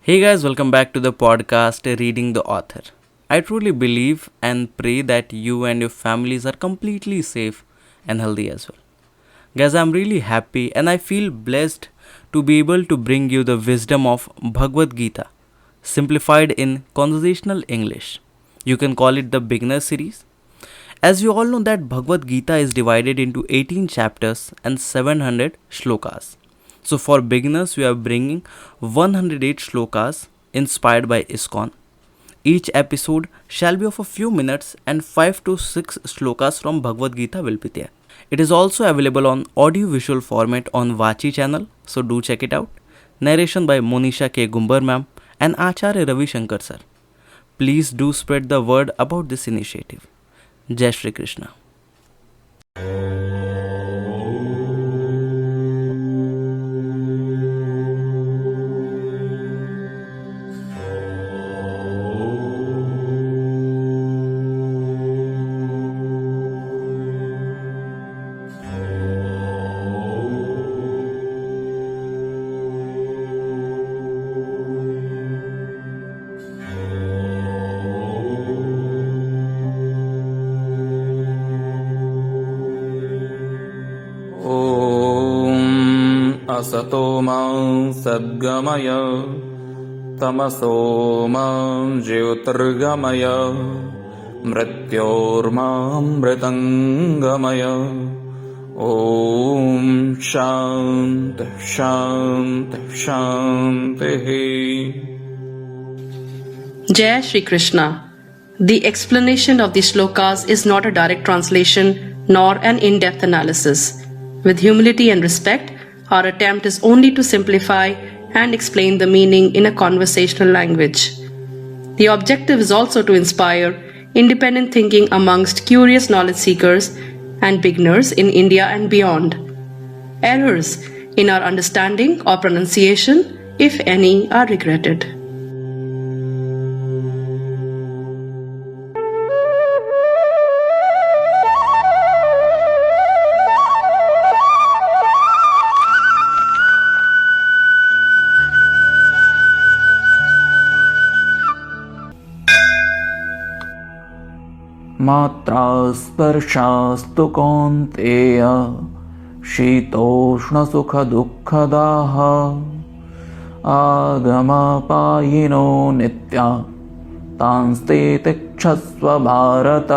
Hey guys, welcome back to the podcast Reading the Author. I truly believe and pray that you and your families are completely safe and healthy as well. Guys, I'm really happy and I feel blessed to be able to bring you the wisdom of Bhagwad Gita, simplified in conversational English. You can call it the beginner series. As you all know that Bhagwad Gita is divided into 18 chapters and 700 shlokas. So for beginners, we are bringing 108 shlokas inspired by ISKCON. Each episode shall be of a few minutes and 5 to 6 shlokas from Bhagwad Gita will be there. It is also available on audio-visual format on Vachi channel, so do check it out. Narration by Monisha K Gumber ma'am and Acharya Ravi Shankar Sir. Please do spread the word about this initiative. Jai Shri Krishna. असतो मां सद्गमय तमसो मां ज्योतिर्गमय मृत्योर्मामृतङ्गमय ॐ शान्ति शान्ति शान्तिः. Jai Shri Krishna. The explanation of the shlokas is not a direct translation nor an in-depth analysis. With humility and respect, our attempt is only to simplify and explain the meaning in a conversational language. The objective is also to inspire independent thinking amongst curious knowledge seekers and beginners in India and beyond. Errors in our understanding or pronunciation, if any, are regretted. मात्रा स्पर्शास्तु कौन्तेय शीतोष्णसुखदुःखदाः आगमपायिनो नित्या तांस्ते तिक्षस्व Bharat.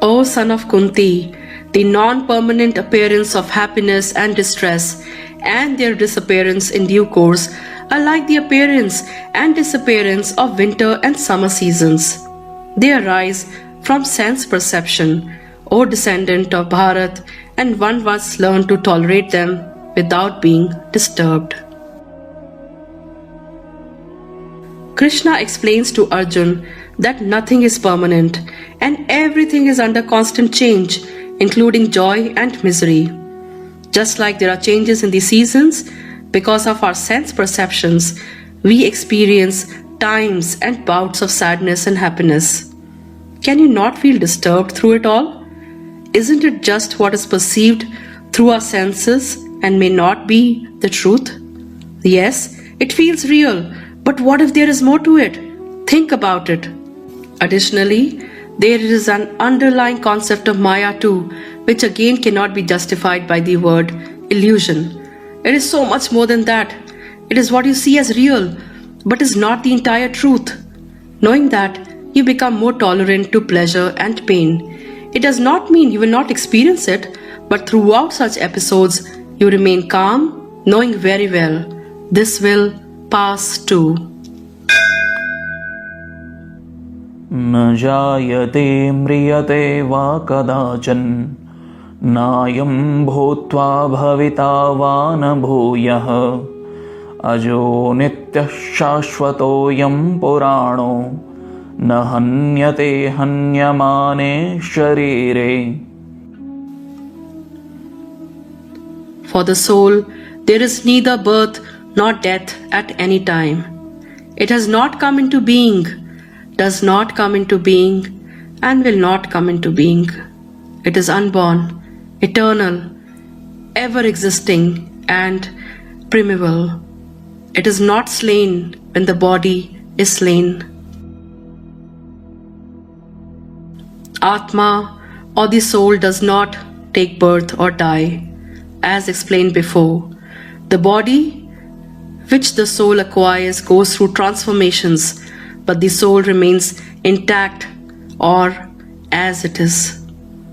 O son of Kunti, the non-permanent appearance of happiness and distress and their disappearance in due course are like the appearance and disappearance of winter and summer seasons. They arise from sense perception, O descendant of Bharat, and one must learn to tolerate them without being disturbed. Krishna explains to Arjun that nothing is permanent and everything is under constant change, including joy and misery. Just like there are changes in the seasons, because of our sense perceptions, we experience times and bouts of sadness and happiness. Can you not feel disturbed through it all? Isn't it just what is perceived through our senses and may not be the truth? Yes, it feels real, but what if there is more to it? Think about it. Additionally, there is an underlying concept of Maya too, which again cannot be justified by the word illusion. It is so much more than that. It is what you see as real, but is not the entire truth. Knowing that, you become more tolerant to pleasure and pain. It does not mean you will not experience it, but throughout such episodes, you remain calm, knowing very well, this will pass too. न जायते म्रियते वा कदाचन नायं भूत्वा भविता वा न भूयः अजो नित्यः शाश्वतोऽयं पुराणो न हन्यते हन्यमाने शरीरे. For the soul, there is neither birth nor death at any time. It has not come into being, does not come into being, and will not come into being. It is unborn, eternal, ever existing, and primeval. It is not slain when the body is slain. Atma or the soul does not take birth or die. As explained before, the body which the soul acquires goes through transformations, but the soul remains intact or as it is.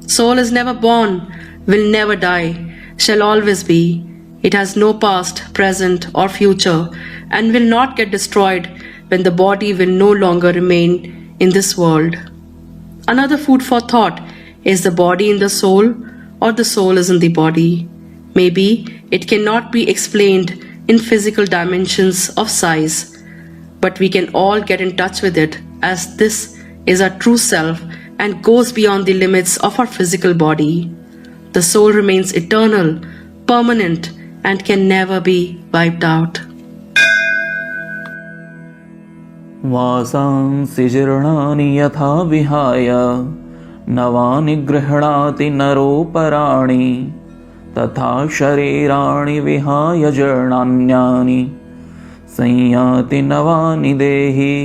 Soul is never born, will never die, shall always be. It has no past, present or future and will not get destroyed when the body will no longer remain in this world. Another food for thought: is the body in the soul or the soul is in the body? Maybe it cannot be explained in physical dimensions of size, but we can all get in touch with it, as this is our true self and goes beyond the limits of our physical body. The soul remains eternal, permanent and can never be wiped out. वासांसि जीर्णानि यथा विहाय नवानि गृह्णाति नरोपराणि तथा शरीराणि विहाय जीर्णान्यानि संयाति नवानि देहि.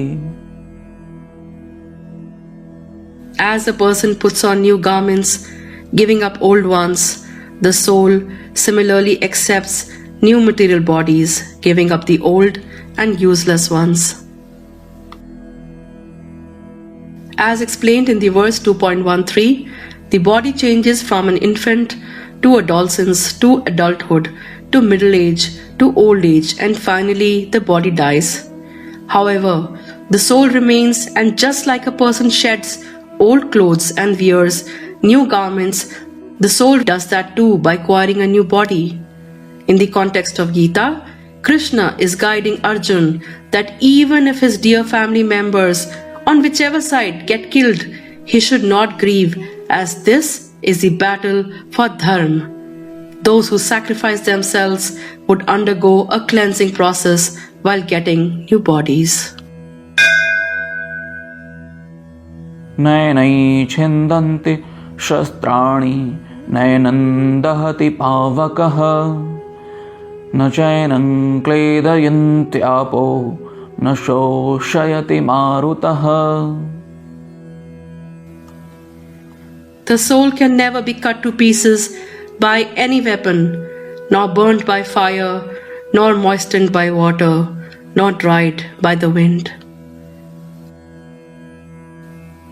As a person puts on new garments, giving up old ones, the soul similarly accepts new material bodies, giving up the old and useless ones. As explained in the verse 2.13, the body changes from an infant to adolescence to adulthood to middle age to old age, and finally the body dies. However, the soul remains, and just like a person sheds old clothes and wears new garments, the soul does that too by acquiring a new body. In the context of Gita, Krishna is guiding Arjun that even if his dear family members on whichever side get killed, he should not grieve, as this is the battle for dharma. Those who sacrifice themselves would undergo a cleansing process while getting new bodies. नैनै छिन्दन्ति शस्त्राणि नैनं दहति पावकः न चैनं क्लेदयन्त्यापो न शोषयति मारुतः. The soul can never be cut to pieces by any weapon, nor burnt by fire, nor moistened by water, nor dried by the wind.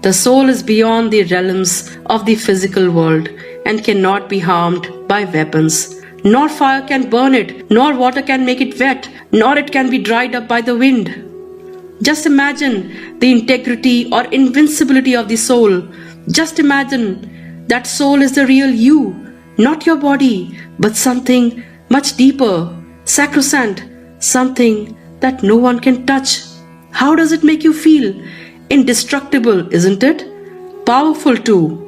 The soul is beyond the realms of the physical world and cannot be harmed by weapons. Nor fire can burn it, nor water can make it wet, nor it can be dried up by the wind. Just imagine the integrity or invincibility of the soul. Just imagine that soul is the real you, not your body, but something much deeper, sacrosanct, something that no one can touch. How does it make you feel? Indestructible, isn't it? Powerful too.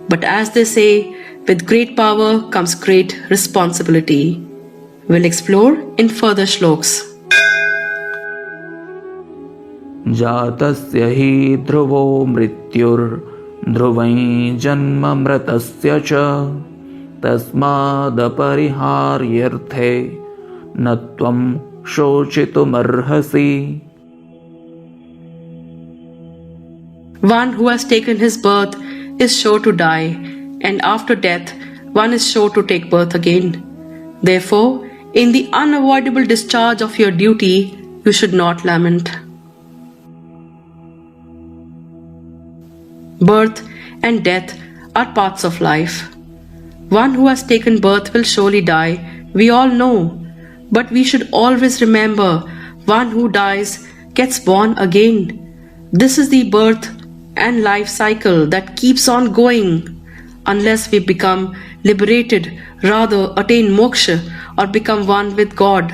But as they say, with great power comes great responsibility. We'll explore in further shlokas. जातस्य हि ध्रुवो मृत्युर्ध्रुवै जन्म मृतस्य च तस्मादपरिहार्यर्थे न त्वं शोचितुमर्हसि. One who has taken his birth is sure to die, and after death, one is sure to take birth again. Therefore, in the unavoidable discharge of your duty, you should not lament. Birth and death are parts of life. One who has taken birth will surely die, we all know. But we should always remember, one who dies gets born again. This is the birth and life cycle that keeps on going. Unless we become liberated, rather attain moksha or become one with God.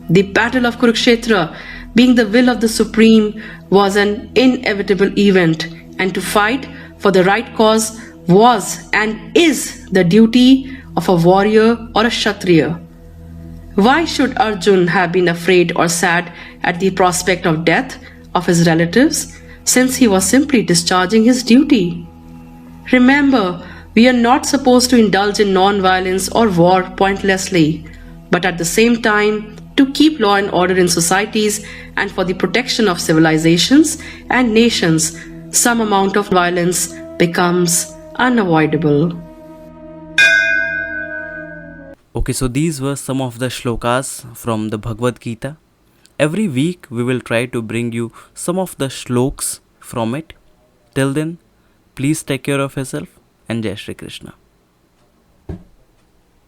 The battle of Kurukshetra, being the will of the Supreme, was an inevitable event, and to fight for the right cause was and is the duty of a warrior or a Kshatriya. Why should Arjun have been afraid or sad at the prospect of death of his relatives, since he was simply discharging his duty? Remember, we are not supposed to indulge in non-violence or war pointlessly. But at the same time, to keep law and order in societies and for the protection of civilizations and nations, some amount of violence becomes unavoidable. Okay, so these were some of the shlokas from the Bhagwad Gita. Every week we will try to bring you some of the shloks from it. Till then, please take care of yourself and Jai Shri Krishna.